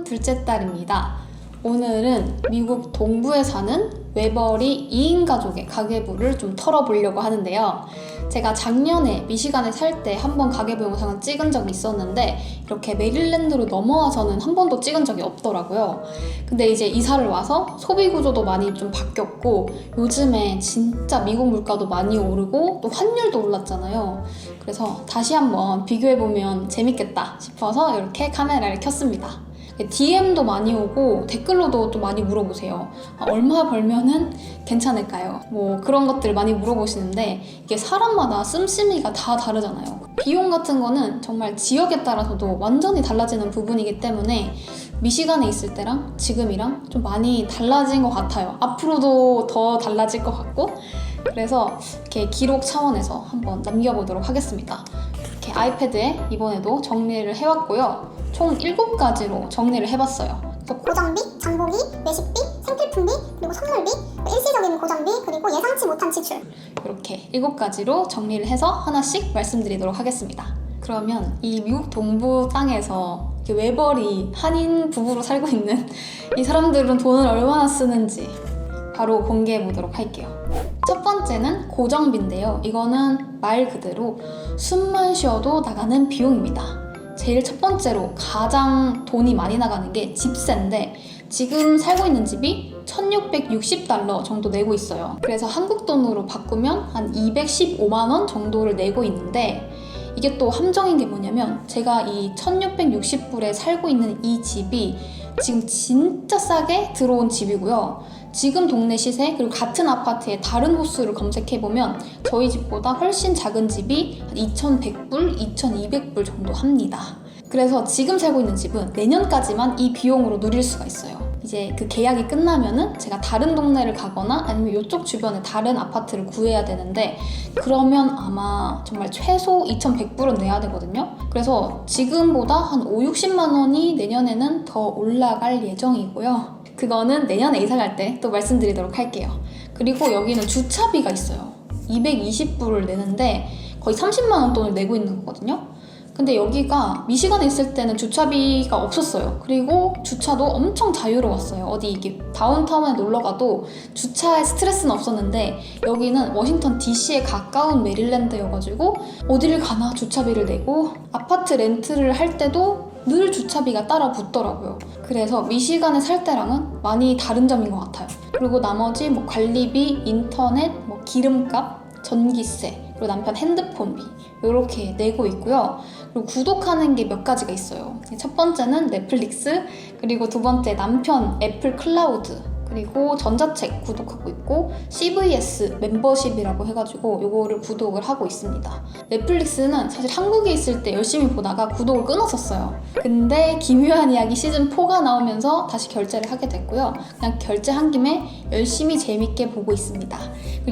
둘째 딸입니다. 오늘은 미국 동부에 사는 외벌이 2인 가족의 가계부를 좀 털어보려고 하는데요. 제가 작년에 미시간에 살 때 한 번 가계부 영상을 찍은 적이 있었는데 이렇게 메릴랜드로 넘어와서는 한 번도 찍은 적이 없더라고요. 근데 이제 이사를 와서 소비 구조도 많이 좀 바뀌었고 요즘에 진짜 미국 물가도 많이 오르고 또 환율도 올랐잖아요. 그래서 다시 한번 비교해보면 재밌겠다 싶어서 이렇게 카메라를 켰습니다. DM도 많이 오고 댓글로도 또 많이 물어보세요. 얼마 벌면은 괜찮을까요? 뭐 그런 것들 많이 물어보시는데 이게 사람마다 씀씀이가 다 다르잖아요. 비용 같은 거는 정말 지역에 따라서도 완전히 달라지는 부분이기 때문에 미시간에 있을 때랑 지금이랑 좀 많이 달라진 것 같아요. 앞으로도 더 달라질 것 같고, 그래서 이렇게 기록 차원에서 한번 남겨보도록 하겠습니다. 이렇게 아이패드에 이번에도 정리를 해왔고요. 총 7가지로 정리를 해봤어요. 고정비, 장보기, 외식비, 생필품비, 그리고 선물비, 일시적인 고정비, 그리고 예상치 못한 지출. 이렇게 7가지로 정리를 해서 하나씩 말씀드리도록 하겠습니다. 그러면 이 미국 동부 땅에서 외벌이 한인 부부로 살고 있는 이 사람들은 돈을 얼마나 쓰는지 바로 공개해 보도록 할게요. 첫 번째는 고정비인데요. 이거는 말 그대로 숨만 쉬어도 나가는 비용입니다. 제일 첫 번째로 가장 돈이 많이 나가는 게 집세인데 지금 살고 있는 집이 $1,660 정도 내고 있어요. 그래서 한국 돈으로 바꾸면 한 215만 원 정도를 내고 있는데 이게 또 함정인 게 뭐냐면 제가 이 1,660불에 살고 있는 이 집이 지금 진짜 싸게 들어온 집이고요. 지금 동네 시세 그리고 같은 아파트의 다른 호수를 검색해보면 저희 집보다 훨씬 작은 집이 한 2,100불, 2,200불 정도 합니다. 그래서 지금 살고 있는 집은 내년까지만 이 비용으로 누릴 수가 있어요. 이제 그 계약이 끝나면은 제가 다른 동네를 가거나 아니면 이쪽 주변에 다른 아파트를 구해야 되는데 그러면 아마 정말 최소 2,100불은 내야 되거든요. 그래서 지금보다 한 60만 원이 내년에는 더 올라갈 예정이고요. 그거는 내년에 이사 갈 때 또 말씀드리도록 할게요. 그리고 여기는 주차비가 있어요. 220불을 내는데 거의 30만 원 돈을 내고 있는 거거든요. 근데 여기가 미시간에 있을 때는 주차비가 없었어요. 그리고 주차도 엄청 자유로웠어요. 어디 이게 다운타운에 놀러 가도 주차에 스트레스는 없었는데 여기는 워싱턴 DC에 가까운 메릴랜드여가지고 어디를 가나 주차비를 내고 아파트 렌트를 할 때도 늘 주차비가 따라 붙더라고요. 그래서 미시간에 살 때랑은 많이 다른 점인 것 같아요. 그리고 나머지 뭐 관리비, 인터넷, 뭐 기름값, 전기세, 그리고 남편 핸드폰비 이렇게 내고 있고요. 그리고 구독하는 게 몇 가지가 있어요. 첫 번째는 넷플릭스, 그리고 두 번째 남편 애플 클라우드, 그리고 전자책 구독하고 있고 CVS 멤버십이라고 해가지고 요거를 구독을 하고 있습니다. 넷플릭스는 사실 한국에 있을 때 열심히 보다가 구독을 끊었었어요. 근데 기묘한 이야기 시즌4가 나오면서 다시 결제를 하게 됐고요. 그냥 결제한 김에 열심히 재밌게 보고 있습니다.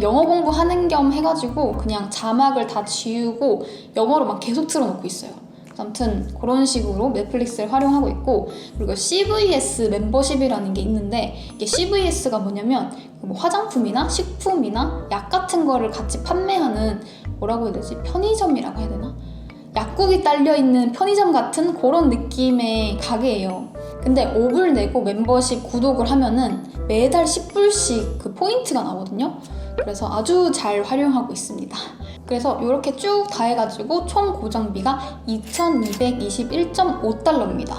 영어 공부하는 겸 해가지고 그냥 자막을 다 지우고 영어로 막 계속 틀어놓고 있어요. 아무튼 그런 식으로 넷플릭스를 활용하고 있고, 그리고 CVS 멤버십이라는 게 있는데 이게 CVS가 뭐냐면 뭐 화장품이나 식품이나 약 같은 거를 같이 판매하는 뭐라고 해야 되지? 편의점이라고 해야 되나? 약국이 딸려있는 편의점 같은 그런 느낌의 가게예요. 근데 5불 내고 멤버십 구독을 하면은 매달 10불씩 그 포인트가 나거든요. 그래서 아주 잘 활용하고 있습니다. 그래서 이렇게 쭉 다 해가지고 총 고정비가 $2,221.5입니다.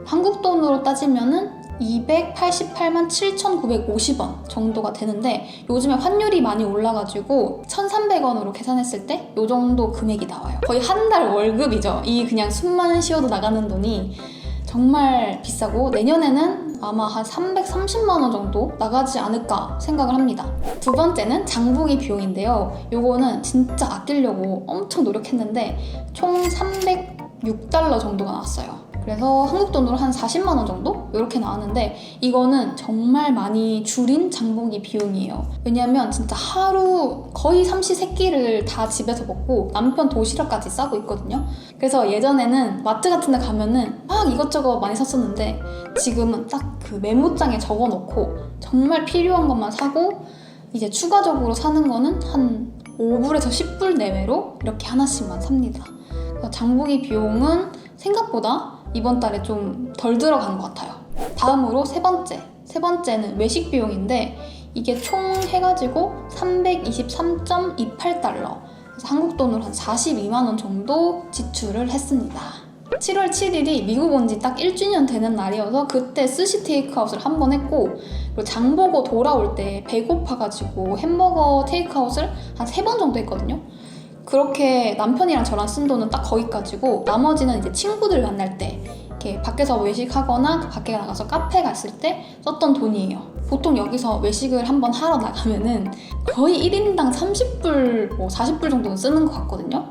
한국 돈으로 따지면은 288만 7,950원 정도가 되는데 요즘에 환율이 많이 올라가지고 1,300원으로 계산했을 때 이 정도 금액이 나와요. 거의 한 달 월급이죠. 이 그냥 숨만 쉬어도 나가는 돈이 정말 비싸고 내년에는 아마 한 330만 원 정도 나가지 않을까 생각을 합니다. 두 번째는 장보기 비용인데요. 요거는 진짜 아끼려고 엄청 노력했는데 총 $306 정도가 나왔어요. 그래서 한국 돈으로 한 40만 원 정도? 이렇게 나왔는데 이거는 정말 많이 줄인 장보기 비용이에요. 왜냐면 진짜 하루 거의 삼시세끼를 다 집에서 먹고 남편 도시락까지 싸고 있거든요. 그래서 예전에는 마트 같은 데 가면은 막 이것저것 많이 샀었는데 지금은 딱 그 메모장에 적어놓고 정말 필요한 것만 사고 이제 추가적으로 사는 거는 한 5불에서 10불 내외로 이렇게 하나씩만 삽니다. 그래서 장보기 비용은 생각보다 이번 달에 좀 덜 들어간 것 같아요. 다음으로 세 번째는 외식 비용인데 이게 총 해가지고 323.28달러, 그래서 한국 돈으로 한 42만 원 정도 지출을 했습니다. 7월 7일이 미국 온 지 딱 1주년 되는 날이어서 그때 스시 테이크아웃을 한 번 했고, 그리고 장 보고 돌아올 때 배고파가지고 햄버거 테이크아웃을 한 3번 정도 했거든요. 그렇게 남편이랑 저랑 쓴 돈은 딱 거기까지고, 나머지는 이제 친구들 만날 때 이렇게 밖에서 외식하거나 밖에 나가서 카페 갔을 때 썼던 돈이에요. 보통 여기서 외식을 한번 하러 나가면은 거의 1인당 30불, 40불 정도는 쓰는 것 같거든요.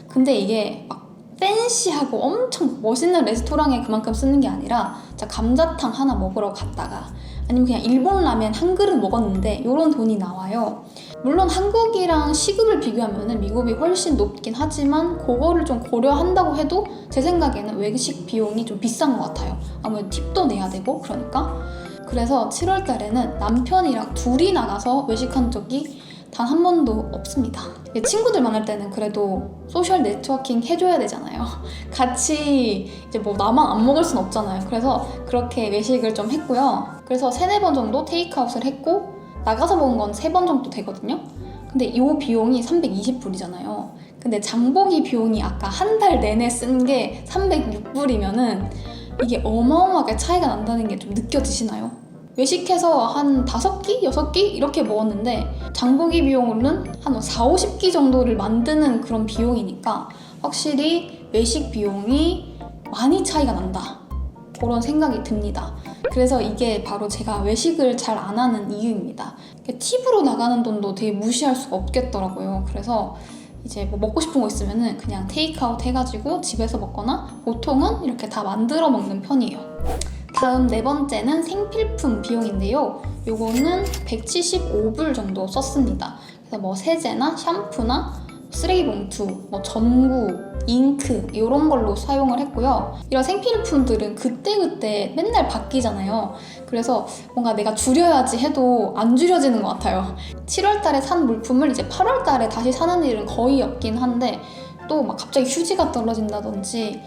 근데 이게 막 팬시하고 엄청 멋있는 레스토랑에 그만큼 쓰는 게 아니라 진짜 감자탕 하나 먹으러 갔다가 아니면 그냥 일본 라면 한 그릇 먹었는데 이런 돈이 나와요. 물론 한국이랑 시급을 비교하면 미국이 훨씬 높긴 하지만 그거를 좀 고려한다고 해도 제 생각에는 외식 비용이 좀 비싼 것 같아요. 아무래도 팁도 내야 되고 그러니까. 그래서 7월 달에는 남편이랑 둘이 나가서 외식한 적이 단 한 번도 없습니다. 친구들 만날 때는 그래도 소셜 네트워킹 해줘야 되잖아요. 같이 이제 뭐 나만 안 먹을 순 없잖아요. 그래서 그렇게 외식을 좀 했고요. 그래서 3-4번 정도 테이크아웃을 했고, 나가서 먹은 건 3번 정도 되거든요. 근데 이 비용이 320불이잖아요. 근데 장보기 비용이 아까 한 달 내내 쓴 게 306불이면은 이게 어마어마하게 차이가 난다는 게 좀 느껴지시나요? 외식해서 한 5끼? 6끼? 이렇게 먹었는데 장보기 비용으로는 한 40-50끼 정도를 만드는 그런 비용이니까 확실히 외식 비용이 많이 차이가 난다, 그런 생각이 듭니다. 그래서 이게 바로 제가 외식을 잘 안 하는 이유입니다. 팁으로 나가는 돈도 되게 무시할 수가 없겠더라고요. 그래서 이제 뭐 먹고 싶은 거 있으면은 그냥 테이크아웃 해가지고 집에서 먹거나 보통은 이렇게 다 만들어 먹는 편이에요. 다음 4번째는 생필품 비용인데요. 요거는 175불 정도 썼습니다. 그래서 뭐 세제나 샴푸나 쓰레기 봉투, 뭐 전구, 잉크 이런 걸로 사용을 했고요. 이런 생필품들은 그때그때 맨날 바뀌잖아요. 그래서 뭔가 내가 줄여야지 해도 안 줄여지는 것 같아요. 7월 달에 산 물품을 이제 8월 달에 다시 사는 일은 거의 없긴 한데, 또 막 갑자기 휴지가 떨어진다든지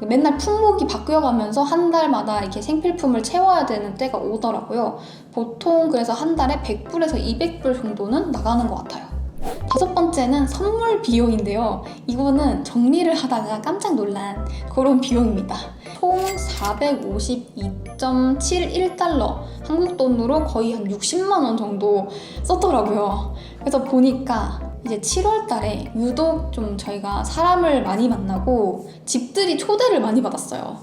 맨날 품목이 바뀌어가면서 한 달마다 이렇게 생필품을 채워야 되는 때가 오더라고요. 보통 그래서 한 달에 100불에서 200불 정도는 나가는 것 같아요. 5번째는 선물 비용인데요. 이거는 정리를 하다가 깜짝 놀란 그런 비용입니다. 총 452.71달러, 한국 돈으로 거의 한 60만 원 정도 썼더라고요. 그래서 보니까 이제 7월 달에 유독 좀 저희가 사람을 많이 만나고 집들이 초대를 많이 받았어요.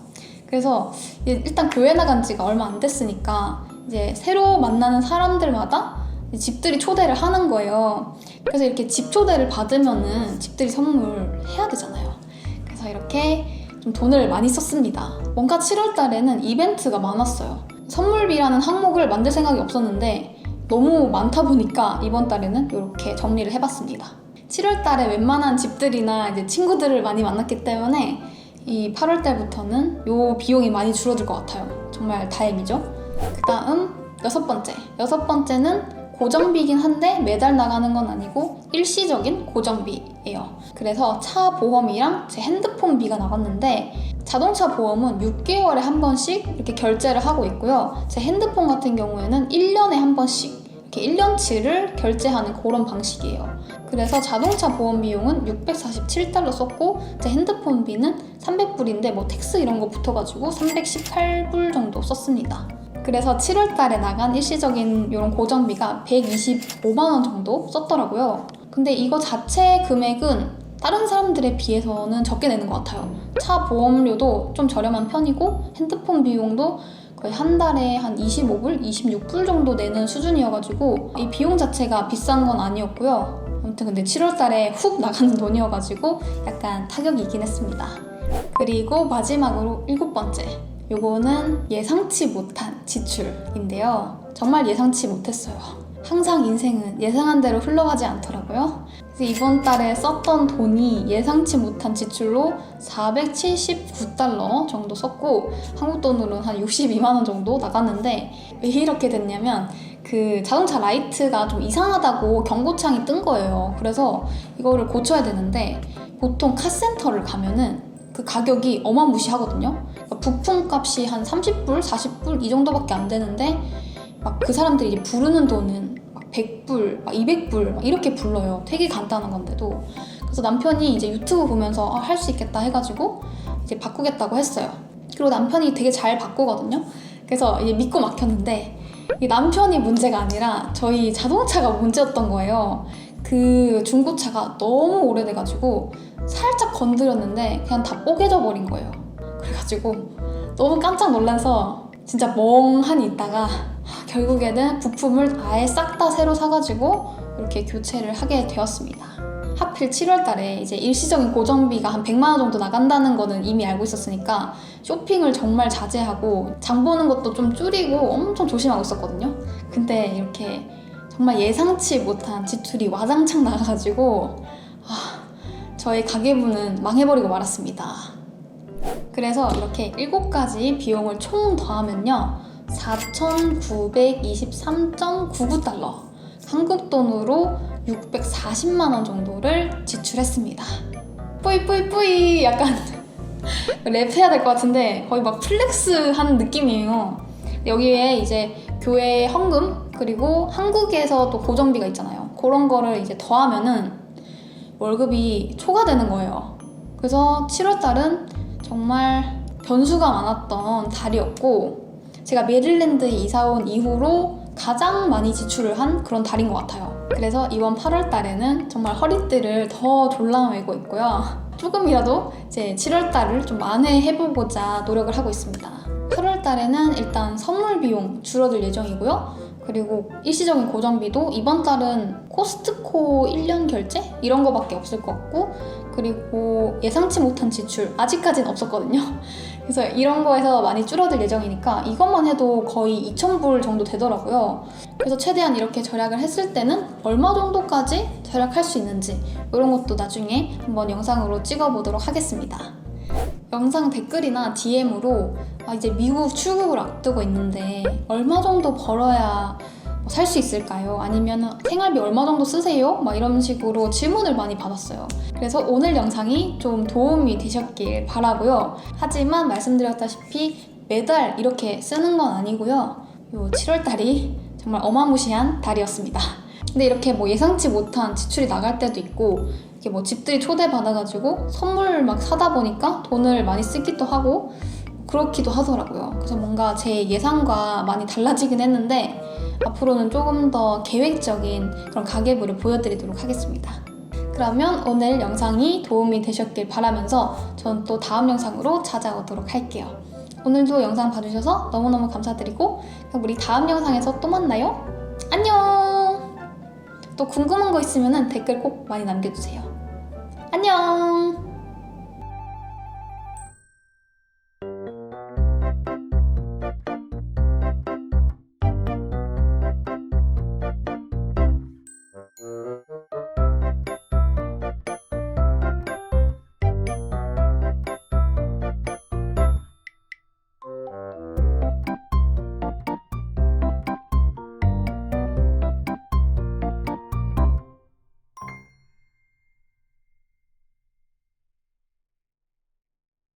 그래서 일단 교회 나간 지가 얼마 안 됐으니까 이제 새로 만나는 사람들마다 집들이 초대를 하는 거예요. 그래서 이렇게 집 초대를 받으면은 집들이 선물 해야 되잖아요. 그래서 이렇게 좀 돈을 많이 썼습니다. 뭔가 7월 달에는 이벤트가 많았어요. 선물비라는 항목을 만들 생각이 없었는데 너무 많다 보니까 이번 달에는 이렇게 정리를 해봤습니다. 7월 달에 웬만한 집들이나 이제 친구들을 많이 만났기 때문에 이 8월 달부터는 이 비용이 많이 줄어들 것 같아요. 정말 다행이죠. 그 다음 6번째. 6번째는 고정비긴 한데 매달 나가는 건 아니고 일시적인 고정비예요. 그래서 차 보험이랑 제 핸드폰 비가 나갔는데, 자동차 보험은 6개월에 한 번씩 이렇게 결제를 하고 있고요. 제 핸드폰 같은 경우에는 1년에 한 번씩 이렇게 1년치를 결제하는 그런 방식이에요. 그래서 자동차 보험 비용은 647달러 썼고, 제 핸드폰 비는 300불인데 뭐 텍스 이런 거 붙어가지고 318불 정도 썼습니다. 그래서 7월 달에 나간 일시적인 이런 고정비가 125만 원 정도 썼더라고요. 근데 이거 자체 금액은 다른 사람들에 비해서는 적게 내는 것 같아요. 차 보험료도 좀 저렴한 편이고 핸드폰 비용도 거의 한 달에 한 25불, 26불 정도 내는 수준이어가지고 이 비용 자체가 비싼 건 아니었고요. 아무튼 근데 7월 달에 훅 나가는 돈이어가지고 약간 타격이긴 했습니다. 그리고 마지막으로 7번째. 요거는 예상치 못한 지출인데요. 정말 예상치 못했어요. 항상 인생은 예상한 대로 흘러가지 않더라고요. 그래서 이번 달에 썼던 돈이 예상치 못한 지출로 479달러 정도 썼고, 한국 돈으로는 한 62만 원 정도 나갔는데, 왜 이렇게 됐냐면 그 자동차 라이트가 좀 이상하다고 경고창이 뜬 거예요. 그래서 이거를 고쳐야 되는데, 보통 카센터를 가면은 그 가격이 어마무시하거든요. 그러니까 부품값이 한 30불, 40불 이 정도밖에 안 되는데 막 그 사람들이 이제 부르는 돈은 막 100불, 막 200불 막 이렇게 불러요. 되게 간단한 건데도. 그래서 남편이 이제 유튜브 보면서 할 수 있겠다 해가지고 이제 바꾸겠다고 했어요. 그리고 남편이 되게 잘 바꾸거든요. 그래서 이제 믿고 맡겼는데 이 남편이 문제가 아니라 저희 자동차가 문제였던 거예요. 그 중고차가 너무 오래돼가지고 살짝 건드렸는데 그냥 다 뽀개져 버린 거예요. 그래가지고 너무 깜짝 놀라서 진짜 멍하니 있다가 결국에는 부품을 아예 싹 다 새로 사가지고 이렇게 교체를 하게 되었습니다. 하필 7월 달에 이제 일시적인 고정비가 한 100만 원 정도 나간다는 거는 이미 알고 있었으니까 쇼핑을 정말 자제하고 장 보는 것도 좀 줄이고 엄청 조심하고 있었거든요. 근데 이렇게 정말 예상치 못한 지출이 와장창 나가가지고 저희 가계부는 망해버리고 말았습니다. 그래서 이렇게 7가지 비용을 총 더하면요 4,923.99달러, 한국 돈으로 640만 원 정도를 지출했습니다. 뿌이 약간 랩해야 될 것 같은데 거의 막 플렉스 하는 느낌이에요. 여기에 이제 교회 헌금 그리고 한국에서 또 고정비가 있잖아요. 그런 거를 이제 더하면은 월급이 초과되는 거예요. 그래서 7월 달은 정말 변수가 많았던 달이었고 제가 메릴랜드에 이사 온 이후로 가장 많이 지출을 한 그런 달인 것 같아요. 그래서 이번 8월 달에는 정말 허리띠를 더 졸라매고 있고요. 조금이라도 이제 7월 달을 좀 만회해보고자 노력을 하고 있습니다. 8월 달에는 일단 선물 비용 줄어들 예정이고요. 그리고 일시적인 고정비도 이번 달은 코스트코 1년 결제? 이런 거밖에 없을 것 같고 그리고 예상치 못한 지출 아직까지는 없었거든요. 그래서 이런 거에서 많이 줄어들 예정이니까 이것만 해도 거의 2,000불 정도 되더라고요. 그래서 최대한 이렇게 절약을 했을 때는 얼마 정도까지 절약할 수 있는지 이런 것도 나중에 한번 영상으로 찍어보도록 하겠습니다. 영상 댓글이나 DM으로 이제 미국 출국을 앞두고 있는데 얼마 정도 벌어야 살 수 있을까요? 아니면 생활비 얼마 정도 쓰세요? 막 이런 식으로 질문을 많이 받았어요. 그래서 오늘 영상이 좀 도움이 되셨길 바라고요. 하지만 말씀드렸다시피 매달 이렇게 쓰는 건 아니고요. 요 7월달이 정말 어마무시한 달이었습니다. 근데 이렇게 뭐 예상치 못한 지출이 나갈 때도 있고 이렇게 뭐 집들이 초대받아가지고 선물 막 사다 보니까 돈을 많이 쓰기도 하고 그렇기도 하더라고요. 그래서 뭔가 제 예상과 많이 달라지긴 했는데 앞으로는 조금 더 계획적인 그런 가계부를 보여드리도록 하겠습니다. 그러면 오늘 영상이 도움이 되셨길 바라면서 전 또 다음 영상으로 찾아오도록 할게요. 오늘도 영상 봐주셔서 너무너무 감사드리고 그럼 우리 다음 영상에서 또 만나요. 안녕! 또 궁금한 거 있으면 댓글 꼭 많이 남겨주세요. 안녕!